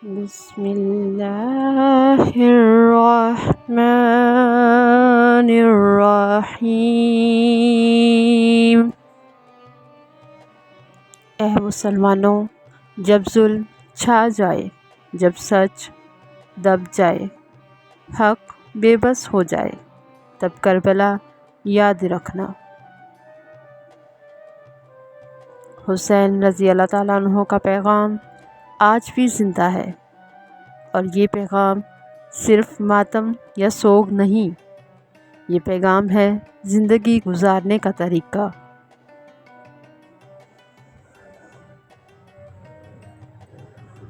بسم اللہ الرحمن الرحیم۔ اے مسلمانوں، جب ظلم چھا جائے، جب سچ دب جائے، حق بے بس ہو جائے، تب کربلا یاد رکھنا۔ حسین رضی اللہ تعالیٰ عنہ کا پیغام آج بھی زندہ ہے، اور یہ پیغام صرف ماتم یا سوگ نہیں، یہ پیغام ہے زندگی گزارنے کا طریقہ۔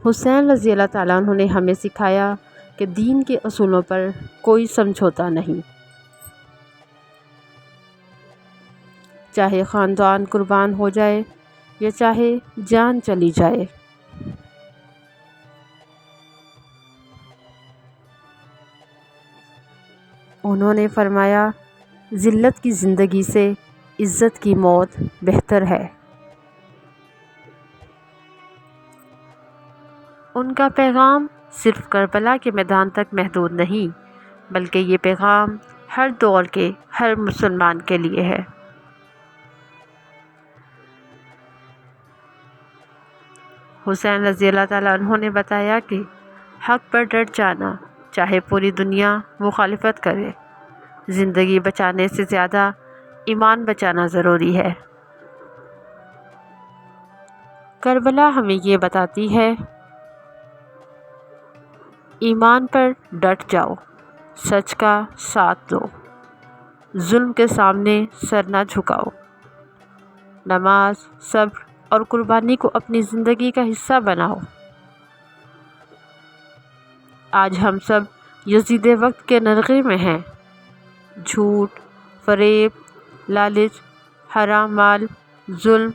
حسین رضی اللہ تعالیٰ عنہ نے ہمیں سکھایا کہ دین کے اصولوں پر کوئی سمجھوتا نہیں، چاہے خاندان قربان ہو جائے یا چاہے جان چلی جائے۔ انہوں نے فرمایا، ذلت کی زندگی سے عزت کی موت بہتر ہے۔ ان کا پیغام صرف کربلا کے میدان تک محدود نہیں، بلکہ یہ پیغام ہر دور کے ہر مسلمان کے لیے ہے۔ حسین رضی اللہ تعالیٰ عنہ نے بتایا کہ حق پر ڈٹ جانا، چاہے پوری دنیا مخالفت کرے، زندگی بچانے سے زیادہ ایمان بچانا ضروری ہے۔ کربلا ہمیں یہ بتاتی ہے، ایمان پر ڈٹ جاؤ، سچ کا ساتھ دو، ظلم کے سامنے سر نہ جھکاؤ، نماز، صبر اور قربانی کو اپنی زندگی کا حصہ بناؤ۔ آج ہم سب یزید وقت کے نرغے میں ہیں، جھوٹ، فریب، لالچ، حرام مال، ظلم،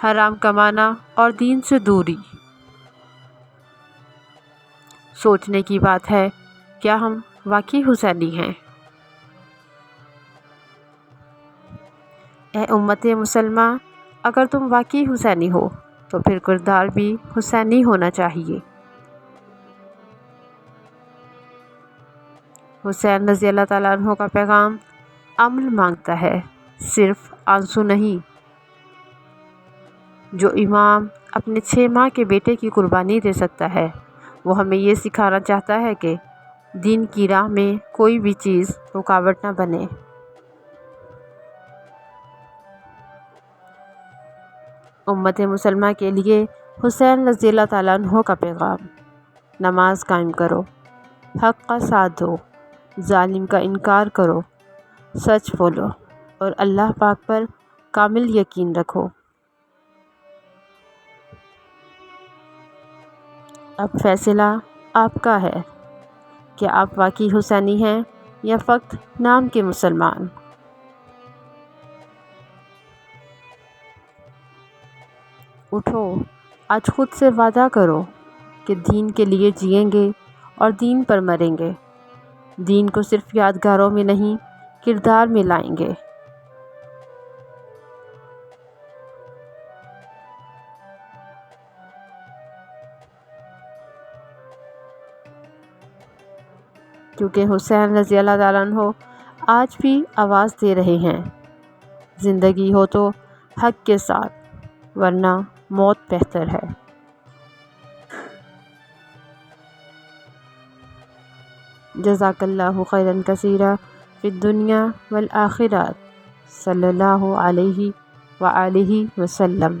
حرام کمانا اور دین سے دوری۔ سوچنے کی بات ہے، کیا ہم واقعی حسینی ہیں؟ اے امت مسلمہ، اگر تم واقعی حسینی ہو تو پھر کردار بھی حسینی ہونا چاہیے۔ حسین رضی اللہ تعالیٰ عنہ کا پیغام عمل مانگتا ہے، صرف آنسو نہیں۔ جو امام اپنے 6 ماہ کے بیٹے کی قربانی دے سکتا ہے، وہ ہمیں یہ سکھانا چاہتا ہے کہ دین کی راہ میں کوئی بھی چیز رکاوٹ نہ بنے۔ امت مسلمہ کے لیے حسین رضی اللہ تعالیٰ عنہ کا پیغام، نماز قائم کرو، حق کا ساتھ دو، ظالم کا انکار کرو، سچ بولو اور اللہ پاک پر کامل یقین رکھو۔ اب فیصلہ آپ کا ہے کہ آپ واقعی حسینی ہیں یا فقط نام کے مسلمان۔ اٹھو، آج خود سے وعدہ کرو کہ دین کے لیے جئیں گے اور دین پر مریں گے۔ دین کو صرف یادگاروں میں نہیں، کردار میں لائیں گے۔ کیونکہ حسین رضی اللہ تعالیٰ عنہ آج بھی آواز دے رہے ہیں، زندگی ہو تو حق کے ساتھ، ورنہ موت بہتر ہے۔ جزاک اللہ خیرا کثیرا فی الدنیا والآخرہ، صلی اللہ علیہ وآلہ وسلم۔